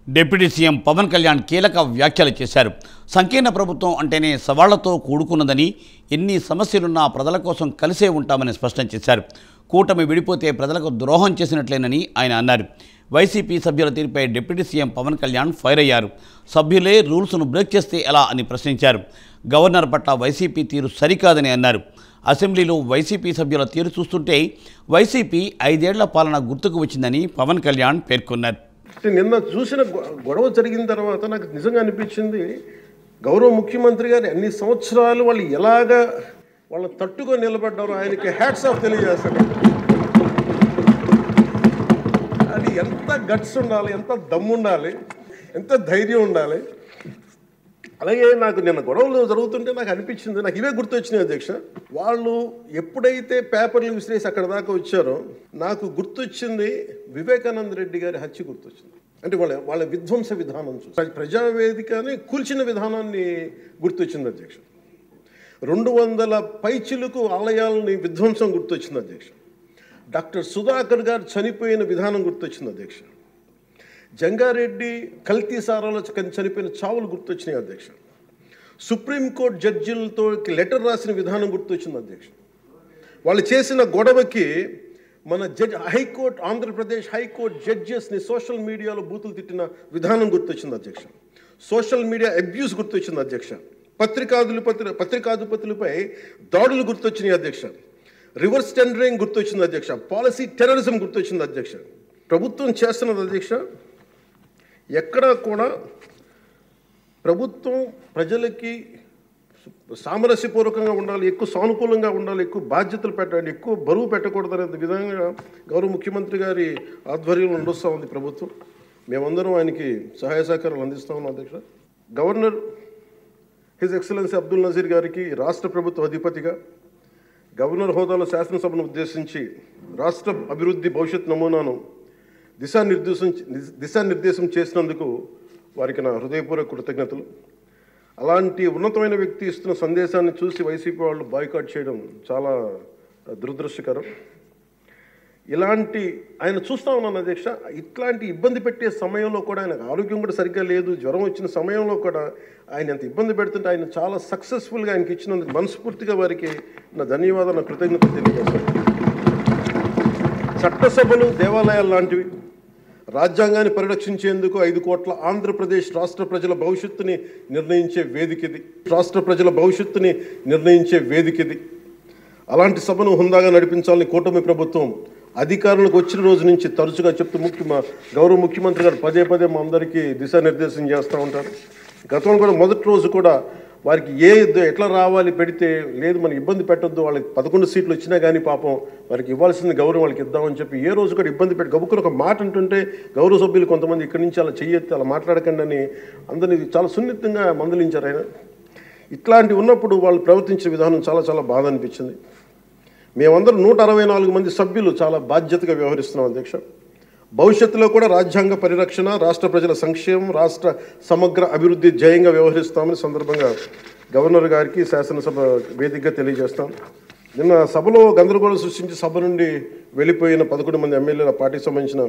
Deputy CM Pawan Kalyan కీలక వ్యాఖ్యలు చేశారు. సంకీర్ణ ప్రభుత్వం అంటేనే సవాళ్లతో కూడుకున్నదని, ఎన్ని సమస్యలున్నా ప్రజల కోసం కలిసే ఉంటామని స్పష్టం చేశారు. కూటమి విడిపోతే ప్రజలకు ద్రోహం చేసినట్లేనని ఆయన అన్నారు. వైసీపీ సభ్యుల తీరుపై deputy CM Pawan Kalyan fire అయ్యారు. సభ్యులే రూల్స్ను బ్రేక్ చేస్తే ఎలా అని ప్రశ్నించారు. గవర్నర్ పట్ల వైసీపీ తీరు సరికాదని అన్నారు. అసెంబ్లీలో వైసీపీ సభ్యుల తీరు చూస్తుంటే వైసీపీ 5 ఏళ్ల పాలన గుర్తుకు వచ్చిందని పవన్ కళ్యాణ్ పేర్కొన్నారు. నిన్న చూసిన గొడవ జరిగిన తర్వాత నాకు నిజంగా అనిపించింది, గౌరవ ముఖ్యమంత్రి గారు అన్ని సంవత్సరాలు వాళ్ళు ఎలాగా వాళ్ళ తట్టుగా నిలబడ్డారో ఆయనకి హ్యాట్స్ ఆఫ్ తెలియజేస్తాను. అది ఎంత గట్స్ ఉండాలి, ఎంత దమ్ము ఉండాలి, ఎంత ధైర్యం ఉండాలి. అలాగే నాకు నిన్న గొడవలు జరుగుతుంటే నాకు అనిపించింది, నాకు ఇవే గుర్తొచ్చినాయి అధ్యక్ష. వాళ్ళు ఎప్పుడైతే పేపర్లు విసిరేసి అక్కడ దాకా వచ్చారో నాకు గుర్తొచ్చింది వివేకానంద రెడ్డి గారి హత్య గుర్తొచ్చింది. అంటే వాళ్ళ విధ్వంస విధానం చూసి ప్రజావేదికని కూల్చిన విధానాన్ని గుర్తొచ్చింది అధ్యక్ష. 200 పైచిలుకు ఆలయాలని విధ్వంసం గుర్తొచ్చింది అధ్యక్ష. డాక్టర్ సుధాకర్ గారు చనిపోయిన విధానం గుర్తొచ్చింది అధ్యక్ష. జంగారెడ్డి కల్తీ సారాలో చనిపోయిన చావులు గుర్తొచ్చినాయి అధ్యక్ష. సుప్రీంకోర్టు జడ్జిలతో లెటర్ రాసిన విధానం గుర్తొచ్చింది అధ్యక్ష. వాళ్ళు చేసిన గొడవకి మన హైకోర్టు, ఆంధ్రప్రదేశ్ హైకోర్టు జడ్జెస్ని సోషల్ మీడియాలో బూతులు తిట్టిన విధానం గుర్తొచ్చింది అధ్యక్ష. సోషల్ మీడియా అబ్యూస్ గుర్తొచ్చింది అధ్యక్ష. పత్రికాధిపతులపై దాడులు గుర్తొచ్చినాయి అధ్యక్ష. రివర్స్ టెండరింగ్ గుర్తొచ్చింది అధ్యక్ష. పాలసీ టెర్రరిజం గుర్తొచ్చింది అధ్యక్ష. ప్రభుత్వం చేస్తున్నది అధ్యక్ష, ఎక్కడా కూడా ప్రభుత్వం ప్రజలకి సామరస్యపూర్వకంగా ఉండాలి, ఎక్కువ సానుకూలంగా ఉండాలి, ఎక్కువ బాధ్యతలు పెట్టాలి, ఎక్కువ బరువు పెట్టకూడదు అనే విధంగా గౌరవ ముఖ్యమంత్రి గారి ఆధ్వర్యంలో నడుస్తూ ఉంది ప్రభుత్వం. మేమందరం ఆయనకి సహాయ సహకారాలు అందిస్తూ ఉన్నాం అధ్యక్ష. Governor his excellency Abdul Nazeer గారికి రాష్ట్ర ప్రభుత్వ అధిపతిగా గవర్నర్ హోదాలో శాసనసభను ఉద్దేశించి రాష్ట్ర అభివృద్ధి భవిష్యత్ నమూనాను దిశానిర్దేశం చేసినందుకు వారికి నా హృదయపూర్వక కృతజ్ఞతలు. అలాంటి ఉన్నతమైన వ్యక్తి ఇస్తున్న సందేశాన్ని చూసి వైసీపీ వాళ్ళు బాయ్కాట్ చేయడం చాలా దురదృష్టకరం. ఇలాంటి ఆయన చూస్తూ ఉన్నాను అధ్యక్ష. ఇట్లాంటి ఇబ్బంది పెట్టే సమయంలో కూడా ఆయనకు ఆరోగ్యం కూడా సరిగ్గా లేదు, జ్వరం వచ్చిన సమయంలో కూడా ఆయన ఎంత ఇబ్బంది పెడుతుంటే ఆయన చాలా సక్సెస్ఫుల్గా ఆయనకి ఇచ్చినందుకు మనస్ఫూర్తిగా వారికి నా ధన్యవాదాలు, నా కృతజ్ఞతలు తెలియజేస్తాను. చట్టసభలు దేవాలయాలు లాంటివి రాజ్యాంగాన్ని పరిరక్షించేందుకు 5 కోట్ల ఆంధ్రప్రదేశ్ రాష్ట్ర ప్రజల భవిష్యత్తుని నిర్ణయించే వేదికది. అలాంటి సభను హుందాగా నడిపించాలని కూటమి ప్రభుత్వం అధికారులకు వచ్చిన రోజు నుంచి తరచుగా చెప్తూ గౌరవ ముఖ్యమంత్రి గారు పదే మా అందరికీ దిశానిర్దేశం చేస్తూ ఉంటారు. గతంలో కూడా మొదటి రోజు కూడా వారికి ఎట్లా రావాలి పెడితే లేదు మనం ఇబ్బంది పెట్టొద్దు, వాళ్ళకి 11 సీట్లు వచ్చినా కానీ పాపం వారికి ఇవ్వాల్సిన గౌరవం వాళ్ళకి ఇద్దామని చెప్పి ఏ రోజు కూడా ఇబ్బంది పెట్టి గబుక్కుని ఒక మాట అంటుంటే గౌరవ సభ్యులు కొంతమంది ఇక్కడి నుంచి అలా చెయ్యొద్దు, అలా మాట్లాడకండి అని అందరినీ చాలా సున్నితంగా మందలించారు ఆయన. ఇట్లాంటి ఉన్నప్పుడు వాళ్ళు ప్రవర్తించే విధానం చాలా బాధ అనిపించింది. మేమందరం 164 మంది సభ్యులు చాలా బాధ్యతగా వ్యవహరిస్తున్నాం అధ్యక్ష. భవిష్యత్తులో కూడా రాజ్యాంగ పరిరక్షణ, రాష్ట్ర ప్రజల సంక్షేమం, రాష్ట్ర సమగ్ర అభివృద్ధి జయంగా వ్యవహరిస్తామని సందర్భంగా గవర్నర్ గారికి శాసనసభ వేదికగా తెలియజేస్తాం. నిన్న సభలో గందరగోళం సృష్టించి సభ నుండి వెళ్ళిపోయిన 11 మంది ఎమ్మెల్యేల పార్టీకి సంబంధించిన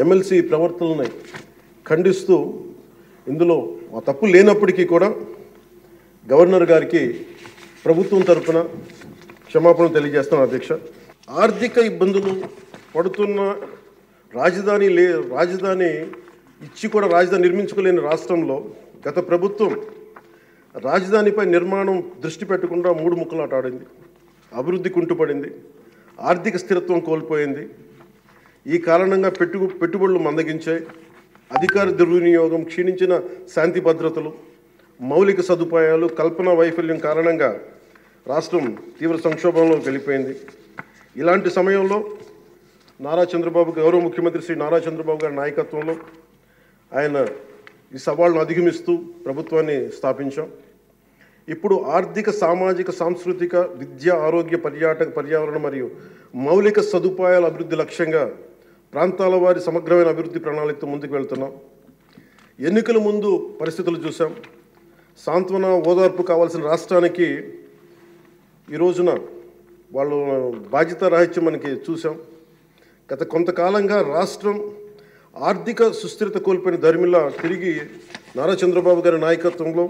ఎమ్మెల్సీ ప్రవర్తనని ఖండిస్తూ ఇందులో ఆ తప్పు లేనప్పటికీ కూడా గవర్నర్ గారికి ప్రభుత్వం తరఫున క్షమాపణ తెలియజేస్తాను అధ్యక్ష. ఆర్థిక ఇబ్బందులు పడుతున్న రాజధాని ఇచ్చి కూడా రాజధాని నిర్మించుకోలేని రాష్ట్రంలో గత ప్రభుత్వం రాజధానిపై నిర్మాణం దృష్టి పెట్టకుండా 3 ముక్కలాట ఆడింది. అభివృద్ధి కుంటుపడింది, ఆర్థిక స్థిరత్వం కోల్పోయింది. ఈ కారణంగా పెట్టుబడులు మందగించాయి. అధికార దుర్వినియోగం, క్షీణించిన శాంతి భద్రతలు, మౌలిక సదుపాయాలు, కల్పన వైఫల్యం కారణంగా రాష్ట్రం తీవ్ర సంక్షోభంలోకి వెళ్ళిపోయింది. ఇలాంటి సమయంలో గౌరవ ముఖ్యమంత్రి శ్రీ నారా చంద్రబాబు గారి నాయకత్వంలో ఆయన ఈ సవాళ్ళను అధిగమిస్తూ ప్రభుత్వాన్ని స్థాపించాం. ఇప్పుడు ఆర్థిక, సామాజిక, సాంస్కృతిక, విద్య, ఆరోగ్య, పర్యావరణ మరియు మౌలిక సదుపాయాల అభివృద్ధి లక్ష్యంగా ప్రాంతాల వారి సమగ్రమైన అభివృద్ధి ప్రణాళికతో ముందుకు వెళ్తున్నాం. ఎన్నికల ముందు పరిస్థితులు చూసాం. సాంత్వన, ఓదార్పు కావాల్సిన రాష్ట్రానికి ఈ రోజున వాళ్ళు బాధ్యతారాహిత్యం మనకి చూసాం. గత కొంతకాలంగా రాష్ట్రం ఆర్థిక సుస్థిరత కోల్పోయిన దరిమిలా తిరిగి నారా చంద్రబాబు గారి నాయకత్వంలో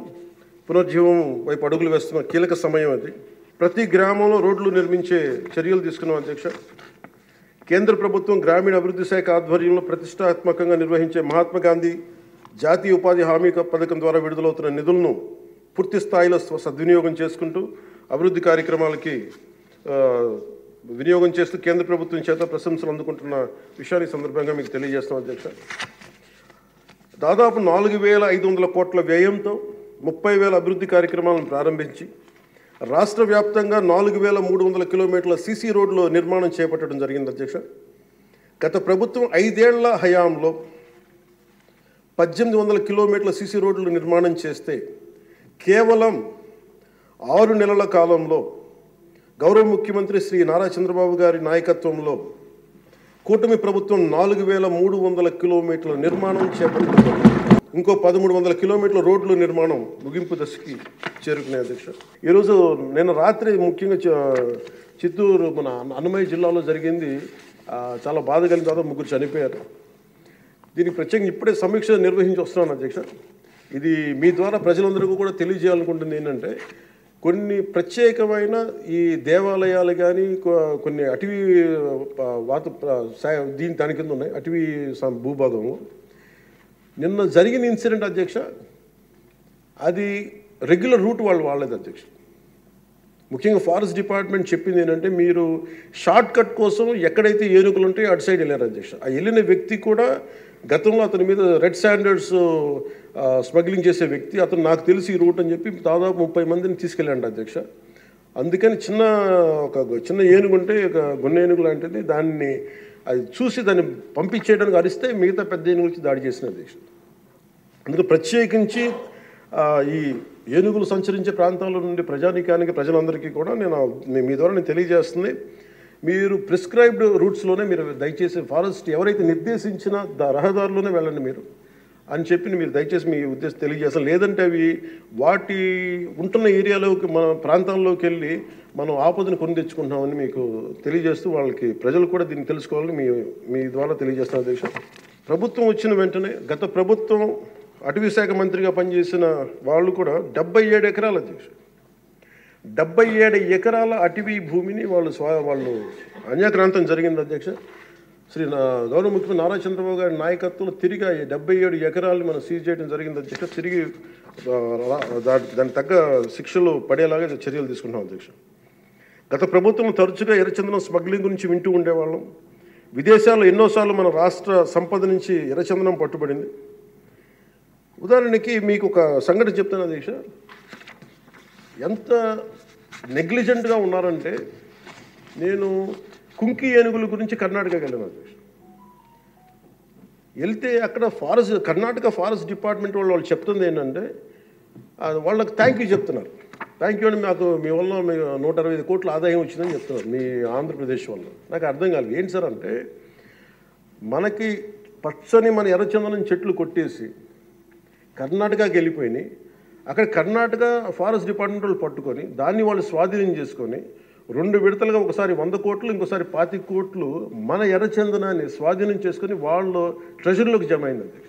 పునర్జీవం వైపు అడుగులు వేస్తున్న కీలక సమయం అది. ప్రతి గ్రామంలో రోడ్లు నిర్మించే చర్యలు తీసుకున్నాం అధ్యక్ష. కేంద్ర ప్రభుత్వం గ్రామీణ అభివృద్ధి శాఖ ఆధ్వర్యంలో ప్రతిష్టాత్మకంగా నిర్వహించే మహాత్మా గాంధీ జాతీయ ఉపాధి హామీ పథకం ద్వారా విడుదలవుతున్న నిధులను పూర్తి స్థాయిలో సద్వినియోగం చేసుకుంటూ అభివృద్ధి కార్యక్రమాలకి వినియోగం చేస్తూ కేంద్ర ప్రభుత్వం చేత ప్రశంసలు అందుకుంటున్న విషయాన్ని సందర్భంగా మీకు తెలియజేస్తాం అధ్యక్ష. దాదాపు 4,500 కోట్ల వ్యయంతో 30,000 అభివృద్ధి కార్యక్రమాలను ప్రారంభించి రాష్ట్ర వ్యాప్తంగా 4,300 కిలోమీటర్ల సీసీ రోడ్లు నిర్మాణం చేపట్టడం జరిగింది అధ్యక్ష. గత ప్రభుత్వం 5 ఏళ్ల హయాంలో 1,800 కిలోమీటర్ల సీసీ రోడ్లు నిర్మాణం చేస్తే కేవలం 6 నెలల కాలంలో గౌరవ ముఖ్యమంత్రి శ్రీ నారా చంద్రబాబు గారి నాయకత్వంలో కూటమి ప్రభుత్వం 4,300 కిలోమీటర్ల నిర్మాణం చేపట్టింది. ఇంకో 1,300 కిలోమీటర్ల రోడ్లు నిర్మాణం ముగింపు దశకి చేరుకునే అధ్యక్ష. ఈరోజు నిన్న రాత్రి ముఖ్యంగా చిత్తూరు మన అన్నమయ్య జిల్లాలో జరిగింది. చాలా బాధ కలిగిన తర్వాత 3 చనిపోయారు. దీనికి ప్రత్యేకంగా ఇప్పుడే సమీక్ష నిర్వహించి వస్తున్నాను అధ్యక్ష. ఇది మీ ద్వారా ప్రజలందరికీ కూడా తెలియజేయాలనుకుంటుంది ఏంటంటే, కొన్ని ప్రత్యేకమైన ఈ దేవాలయాలు కానీ కొన్ని అటవీ దాని కింద ఉన్నాయి అటవీ భూభాగంలో నిన్న జరిగిన ఇన్సిడెంట్ అధ్యక్ష, అది రెగ్యులర్ రూట్ వాళ్ళు వాడలేదు అధ్యక్ష. ముఖ్యంగా ఫారెస్ట్ డిపార్ట్మెంట్ చెప్పింది ఏంటంటే, మీరు షార్ట్ కట్ కోసం ఎక్కడైతే ఏనుగులు ఉంటాయో అటు సైడ్ వెళ్ళారు అధ్యక్ష. ఆ వెళ్ళిన వ్యక్తి కూడా గతంలో అతని మీద రెడ్ శాండర్డ్స్ స్మగ్లింగ్ చేసే వ్యక్తి, అతను నాకు తెలిసి ఈ రూట్ అని చెప్పి దాదాపు 30 మందిని తీసుకెళ్ళండి అధ్యక్ష. అందుకని చిన్న ఏనుగు ఉంటే ఒక గున్న ఏనుగు లాంటిది, దాన్ని అది చూసి దాన్ని పంపించేయడానికి అరిస్తే మిగతా పెద్ద ఏనుగులకి దాడి చేసిన అధ్యక్ష. అందుకు ప్రత్యేకించి ఈ ఏనుగులు సంచరించే ప్రాంతాల నుండి ప్రజానీకానికి ప్రజలందరికీ కూడా మీ ద్వారా నేను తెలియజేస్తుంది, మీరు ప్రిస్క్రైబ్డ్ రూట్స్లోనే మీరు దయచేసి ఫారెస్ట్ ఎవరైతే నిర్దేశించిన రహదారులోనే వెళ్ళండి మీరు అని చెప్పి మీరు దయచేసి మీ ఉద్దేశం తెలియజేస్తాం. లేదంటే అవి వాటి ఉంటున్న ఏరియాలోకి మన ప్రాంతాల్లోకి వెళ్ళి మనం ఆపదను కొని తెచ్చుకుంటామని మీకు తెలియజేస్తూ వాళ్ళకి ప్రజలు కూడా దీన్ని తెలుసుకోవాలని మీ ద్వారా తెలియజేస్తాం అధ్యక్ష. ప్రభుత్వం వచ్చిన వెంటనే గత ప్రభుత్వం అటవీ శాఖ మంత్రిగా పనిచేసిన వాళ్ళు కూడా 77 ఎకరాలు అధ్యక్ష, 77 ఎకరాల అటవీ భూమిని వాళ్ళు అన్యాక్రాంతం జరిగింది అధ్యక్ష. గౌరవ ముఖ్యమంత్రి నారా చంద్రబాబు గారి నాయకత్వంలో తిరిగి 77 ఎకరాలని మనం సీజ్ చేయడం జరిగింది అధ్యక్ష. తిరిగి దానికి తగ్గ శిక్షలు పడేలాగా చర్యలు తీసుకుంటాం అధ్యక్ష. గత ప్రభుత్వం తరచుగా ఎర్రచందనం స్మగ్లింగ్ గురించి వింటూ ఉండేవాళ్ళం. విదేశాల్లో ఎన్నోసార్లు మన రాష్ట్ర సంపద నుంచి ఎర్రచందనం పట్టుబడింది. ఉదాహరణకి మీకు ఒక సంఘటన చెప్తాను అధ్యక్ష. ఎంత నెగ్లిజెంట్గా ఉన్నారంటే, నేను కుంకి ఏనుగుల గురించి కర్ణాటకకి వెళ్ళాను అధ్యక్ష. వెళ్తే అక్కడ కర్ణాటక ఫారెస్ట్ డిపార్ట్మెంట్ వాళ్ళు చెప్తుంది ఏంటంటే, వాళ్ళకి థ్యాంక్ యూ చెప్తున్నారు. థ్యాంక్ యూ అని మీ వల్ల 165 కోట్ల ఆదాయం వచ్చిందని చెప్తున్నారు మీ ఆంధ్రప్రదేశ్ వల్ల. నాకు అర్థం కాలేదు ఏంటి సార్ అంటే, మనకి పచ్చని మన ఎర్రచందనం చెట్లు కొట్టేసి కర్ణాటకకి వెళ్ళిపోయినాయి. అక్కడ కర్ణాటక ఫారెస్ట్ డిపార్ట్మెంట్ వాళ్ళు పట్టుకొని దాన్ని వాళ్ళు స్వాధీనం చేసుకొని 2 విడతలుగా ఒకసారి 100 కోట్లు ఇంకోసారి 25 కోట్లు మన ఎర్రచందనాన్ని స్వాధీనం చేసుకొని వాళ్ళు ట్రెజరీలోకి జమ అయింది అధ్యక్ష.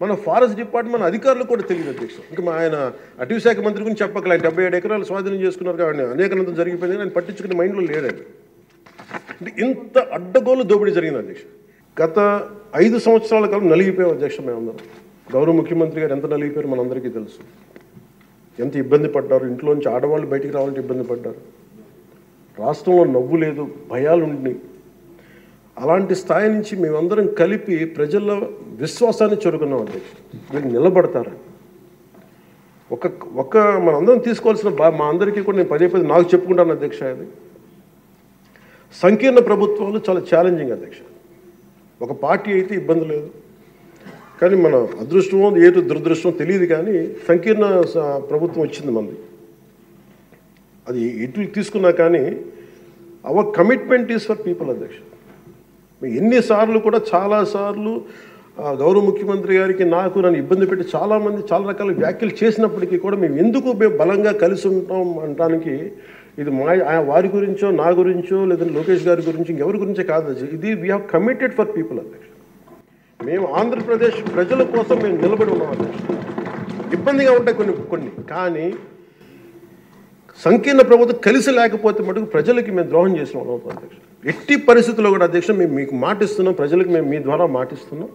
మన ఫారెస్ట్ డిపార్ట్మెంట్ అధికారులు కూడా తెలియదు అధ్యక్ష. ఇంకా ఆయన అటవీ శాఖ మంత్రి గురించి చెప్పకలే, 77 ఎకరాలు స్వాధీనం చేసుకున్నారు కాబట్టి అనేకనంతం జరిగిపోయింది, ఆయన పట్టించుకునే మైండ్లో లేడండి. అంటే ఇంత అడ్డగోలు దోపిడీ జరిగింది అధ్యక్ష. గత 5 సంవత్సరాల కాలం నలిగిపోయాం అధ్యక్ష. మేమందరం గౌరవ ముఖ్యమంత్రి గారు ఎంత నలిగిపోయారు మనందరికీ తెలుసు. ఎంత ఇబ్బంది పడ్డారు, ఇంట్లోంచి ఆడవాళ్ళు బయటికి రావాలంటే ఇబ్బంది పడ్డారు. రాష్ట్రంలో నవ్వు లేదు, భయాలు ఉండి, అలాంటి స్థాయి నుంచి మేమందరం కలిపి ప్రజల విశ్వాసాన్ని చేరుకున్నాం అధ్యక్ష. వీళ్ళు నిలబడతారు ఒక మనందరం తీసుకోవాల్సిన మా అందరికీ కూడా నేను పదే నాకు చెప్పుకుంటాను అధ్యక్ష. అది సంకీర్ణ ప్రభుత్వాలు చాలా ఛాలెంజింగ్ అధ్యక్ష. ఒక పార్టీ అయితే ఇబ్బంది లేదు, కానీ మన అదృష్టమో ఏదో దురదృష్టమో తెలియదు, కానీ సంకీర్ణ ప్రభుత్వం వచ్చింది మనది. అది ఎటు తీసుకున్నా కానీ our commitment is for people అధ్యక్ష. ఎన్నిసార్లు కూడా చాలాసార్లు గౌరవ ముఖ్యమంత్రి గారికి నన్ను ఇబ్బంది పెట్టి చాలామంది చాలా రకాల వ్యాఖ్యలు చేసినప్పటికీ కూడా మేము బలంగా కలిసి ఉంటాం అనడానికి ఇది వారి గురించో నా గురించో లేదంటే లోకేష్ గారి గురించి ఇంకెవరి గురించో కాదు. ఇది we have committed for people అధ్యక్ష. మేము ఆంధ్రప్రదేశ్ ప్రజల కోసం మేము నిలబడి ఉన్నాం అధ్యక్ష. ఇబ్బందిగా ఉంటాయి కొన్ని కానీ సంకీర్ణ ప్రభుత్వం కలిసి లేకపోతే మటుకు ప్రజలకి మేము ద్రోహం చేసిన వాళ్ళం అవుతాం అధ్యక్ష. ఎట్టి పరిస్థితుల్లో కూడా అధ్యక్ష మేము మీకు మాటిస్తున్నాం, ప్రజలకు మేము మీ ద్వారా మాటిస్తున్నాం.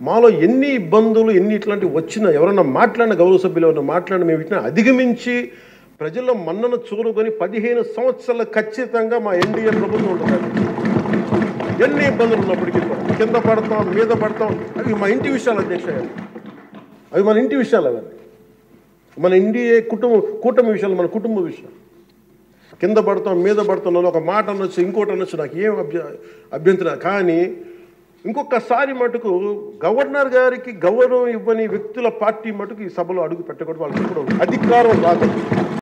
మాలో ఎన్ని ఇబ్బందులు ఎన్ని ఇట్లాంటివి వచ్చినా ఎవరన్నా మాట్లాడిన గౌరవ సభ్యులు ఎవరన్నా మాట్లాడిన మేము వీటిని అధిగమించి ప్రజల్లో మన్నను చూరుకొని 15 సంవత్సరాలు ఖచ్చితంగా మా ఎన్డీఏ ప్రభుత్వం ఉంటుంది. ఎన్ని ఇబ్బందులు ఉన్నప్పటికీ కింద పడతాం మీద పడతాం, అవి మా ఇంటి విషయాలు అధ్యక్ష. అవి మన ఇంటి విషయాలు, అవన్నీ మన ఎన్డీఏ కూటమి విషయాలు, మన కుటుంబ విషయాలు. కింద పడతాం మీద పడతాం, ఒక మాట అనొచ్చు ఇంకోటి అనొచ్చు, నాకు ఏం అభ్యంతరం. కానీ ఇంకొకసారి మటుకు గవర్నర్ గారికి గౌరవం ఇవ్వని వ్యక్తుల పార్టీ మటుకు ఈ సభలో అడుగు పెట్టకూడదు. వాళ్ళకి ఇప్పుడు అధికారం రాదు.